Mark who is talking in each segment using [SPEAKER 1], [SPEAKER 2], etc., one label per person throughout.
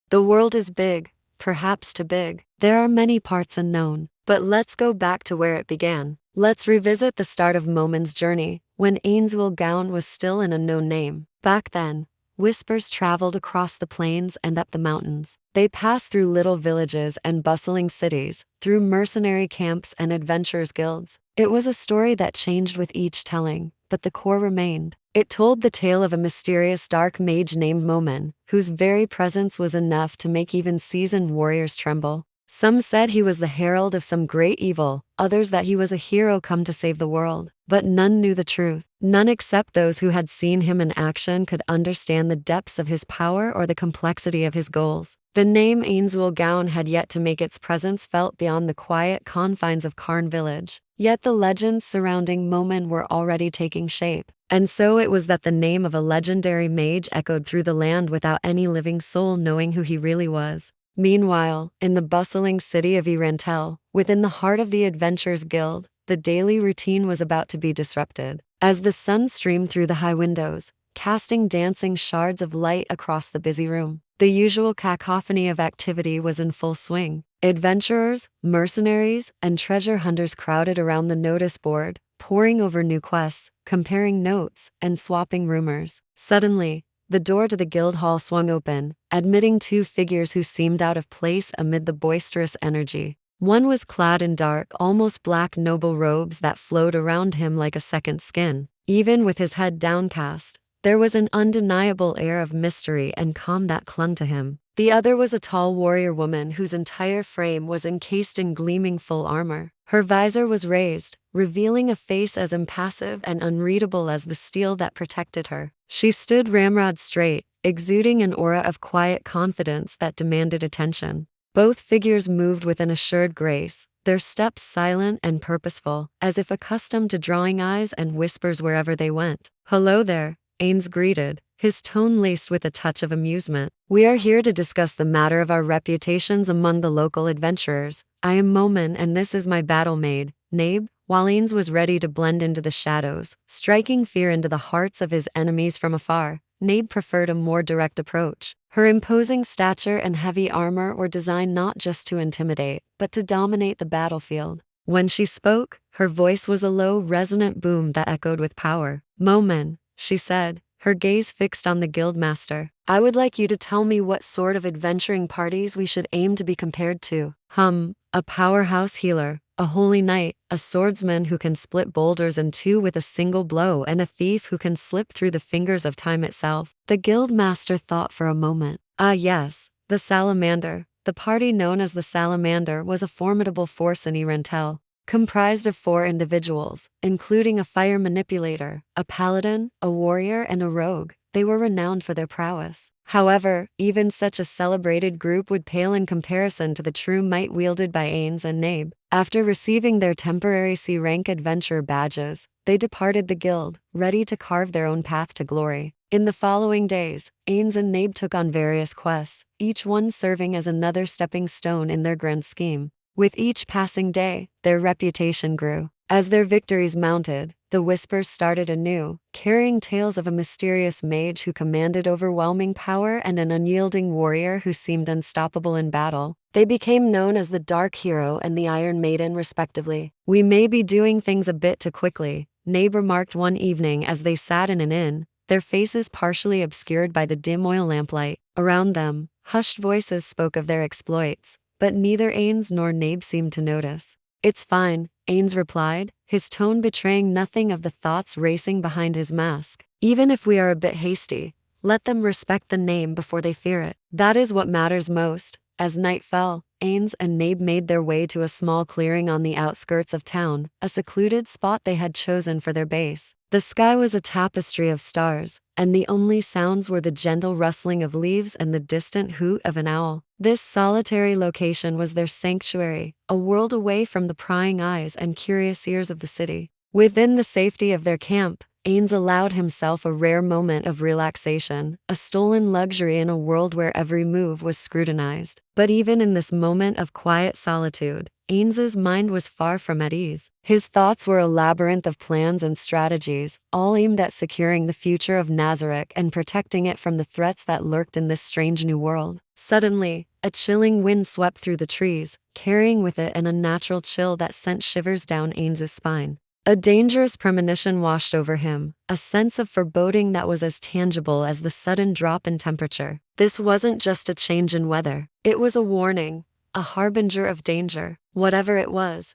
[SPEAKER 1] The world is big, perhaps too big. There are many parts unknown. But let's go back to where it began. Let's revisit the start of Momin's journey, when Ainswill was still an unknown name. Back then, whispers traveled across the plains and up the mountains. They passed through little villages and bustling cities, through mercenary camps and adventurers' guilds. It was a story that changed with each telling, but the core remained. It told the tale of a mysterious dark mage named Momin, whose very presence was enough to make even seasoned warriors tremble. Some said he was the herald of some great evil, others that he was a hero come to save the world. But none knew the truth. None except those who had seen him in action could understand the depths of his power or the complexity of his goals. The name Ainswill had yet to make its presence felt beyond the quiet confines of Carn village. Yet the legends surrounding Momin were already taking shape. And so it was that the name of a legendary mage echoed through the land without any living soul knowing who he really was. Meanwhile, in the bustling city of Rantel, within the heart of the Adventurers Guild, the daily routine was about to be disrupted. As the sun streamed through the high windows, casting dancing shards of light across the busy room, the usual cacophony of activity was in full swing. Adventurers, mercenaries, and treasure hunters crowded around the notice board, poring over new quests, comparing notes, and swapping rumors. Suddenly, the door to the guild hall swung open, admitting two figures who seemed out of place amid the boisterous energy. One was clad in dark, almost black noble robes that flowed around him like a second skin. Even with his head downcast, there was an undeniable air of mystery and calm that clung to him. The other was a tall warrior woman whose entire frame was encased in gleaming full armor. Her visor was raised, revealing a face as impassive and unreadable as the steel that protected her. She stood ramrod straight, exuding an aura of quiet confidence that demanded attention. Both figures moved with an assured grace, their steps silent and purposeful, as if accustomed to drawing eyes and whispers wherever they went. "Hello there," Ains greeted, his tone laced with a touch of amusement. "We are here to discuss the matter of our reputations among the local adventurers. I am Momin and this is my battle maid, Nabe." While Ains was ready to blend into the shadows, striking fear into the hearts of his enemies from afar, Nabe preferred a more direct approach. Her imposing stature and heavy armor were designed not just to intimidate, but to dominate the battlefield. When she spoke, her voice was a low, resonant boom that echoed with power. "Momin," she said, her gaze fixed on the guildmaster, "I would like you to tell me what sort of adventuring parties we should aim to be compared to." A powerhouse healer, a holy knight, a swordsman who can split boulders in two with a single blow, and a thief who can slip through the fingers of time itself." The guildmaster thought for a moment. Ah yes, the Salamander. The party known as the Salamander was a formidable force in Rantel, comprised of 4 individuals, including a fire manipulator, a paladin, a warrior, and a rogue. They were renowned for their prowess. However, even such a celebrated group would pale in comparison to the true might wielded by Ains and Nabe. After receiving their temporary C-rank adventurer badges, they departed the guild, ready to carve their own path to glory. In the following days, Ains and Nabe took on various quests, each one serving as another stepping stone in their grand scheme. With each passing day, their reputation grew. As their victories mounted, the whispers started anew, carrying tales of a mysterious mage who commanded overwhelming power and an unyielding warrior who seemed unstoppable in battle. They became known as the Dark Hero and the Iron Maiden respectively. "We may be doing things a bit too quickly," Nabe remarked one evening as they sat in an inn, their faces partially obscured by the dim oil lamplight. Around them, hushed voices spoke of their exploits, but neither Ains nor Nabe seemed to notice. "It's fine," Ains replied, his tone betraying nothing of the thoughts racing behind his mask. "Even if we are a bit hasty, let them respect the name before they fear it. That is what matters most." As night fell, Ains and Nabe made their way to a small clearing on the outskirts of town, a secluded spot they had chosen for their base. The sky was a tapestry of stars, and the only sounds were the gentle rustling of leaves and the distant hoot of an owl. This solitary location was their sanctuary, a world away from the prying eyes and curious ears of the city. Within the safety of their camp, Ains allowed himself a rare moment of relaxation, a stolen luxury in a world where every move was scrutinized. But even in this moment of quiet solitude, Ains's mind was far from at ease. His thoughts were a labyrinth of plans and strategies, all aimed at securing the future of Nazareth and protecting it from the threats that lurked in this strange new world. Suddenly, a chilling wind swept through the trees, carrying with it an unnatural chill that sent shivers down Ains's spine. A dangerous premonition washed over him, a sense of foreboding that was as tangible as the sudden drop in temperature. This wasn't just a change in weather, it was a warning, a harbinger of danger. Whatever it was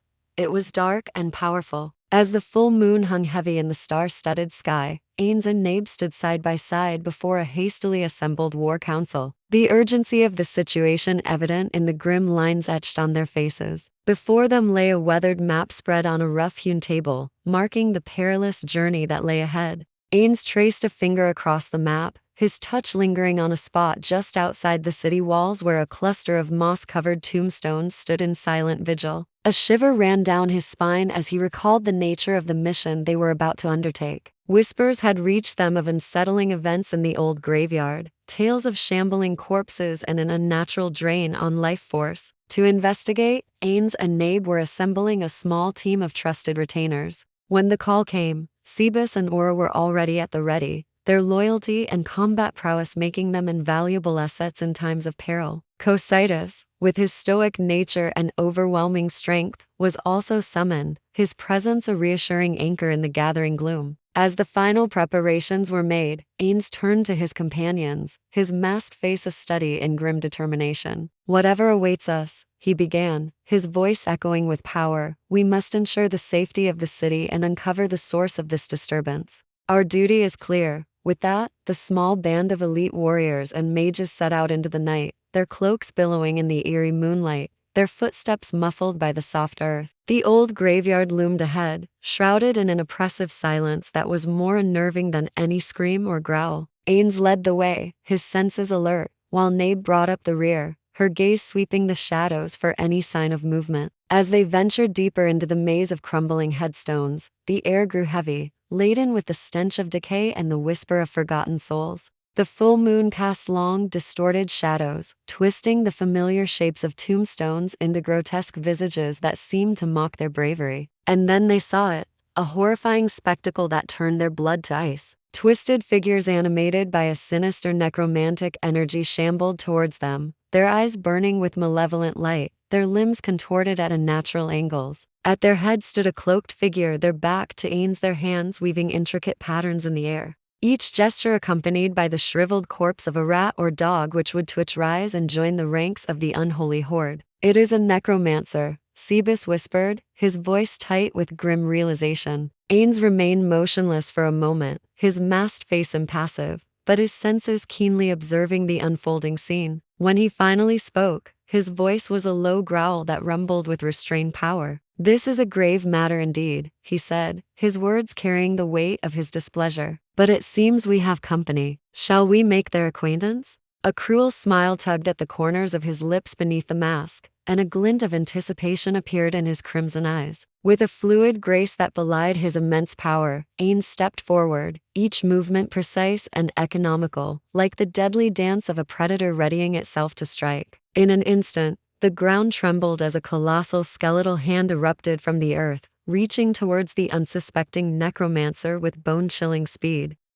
[SPEAKER 1] dark and powerful. As the full moon hung heavy in the star-studded sky, Ains and Nabe stood side by side before a hastily assembled war council, the urgency of the situation evident in the grim lines etched on their faces. Before them lay a weathered map spread on a rough-hewn table, marking the perilous journey that lay ahead. Ains traced a finger across the map, his touch lingering on a spot just outside the city walls where a cluster of moss-covered tombstones stood in silent vigil. A shiver ran down his spine as he recalled the nature of the mission they were about to undertake. Whispers had reached them of unsettling events in the old graveyard, tales of shambling corpses and an unnatural drain on life force. To investigate, Ains and Nabe were assembling a small team of trusted retainers. When the call came, Sebus and Aura were already at the ready, their loyalty and combat prowess making them invaluable assets in times of peril. Cositus, with his stoic nature and overwhelming strength, was also summoned, his presence a reassuring anchor in the gathering gloom. As the final preparations were made, Ains turned to his companions, his masked face a study in grim determination. "Whatever awaits us," he began, his voice echoing with power, "we must ensure the safety of the city and uncover the source of this disturbance. Our duty is clear." With that, the small band of elite warriors and mages set out into the night, their cloaks billowing in the eerie moonlight, their footsteps muffled by the soft earth. The old graveyard loomed ahead, shrouded in an oppressive silence that was more unnerving than any scream or growl. Ains led the way, his senses alert, while Nabe brought up the rear, her gaze sweeping the shadows for any sign of movement. As they ventured deeper into the maze of crumbling headstones, the air grew heavy, laden with the stench of decay and the whisper of forgotten souls. The full moon cast long, distorted shadows, twisting the familiar shapes of tombstones into grotesque visages that seemed to mock their bravery. And then they saw it, a horrifying spectacle that turned their blood to ice. Twisted figures animated by a sinister necromantic energy shambled towards them, their eyes burning with malevolent light, their limbs contorted at unnatural angles. At their head stood a cloaked figure, their back to Ains, their hands weaving intricate patterns in the air. Each gesture accompanied by the shriveled corpse of a rat or dog which would twitch, rise and join the ranks of the unholy horde. "It is a necromancer," Sebus whispered, his voice tight with grim realization. Ains remained motionless for a moment, his masked face impassive, but his senses keenly observing the unfolding scene. When he finally spoke, his voice was a low growl that rumbled with restrained power. "This is a grave matter indeed," he said, his words carrying the weight of his displeasure. "But it seems we have company. Shall we make their acquaintance?" A cruel smile tugged at the corners of his lips beneath the mask, and a glint of anticipation appeared in his crimson eyes. With a fluid grace that belied his immense power, Ains stepped forward, each movement precise and economical, like the deadly dance of a predator readying itself to strike. In an instant, the ground trembled as a colossal skeletal hand erupted from the earth, reaching towards the unsuspecting necromancer with bone-chilling speed.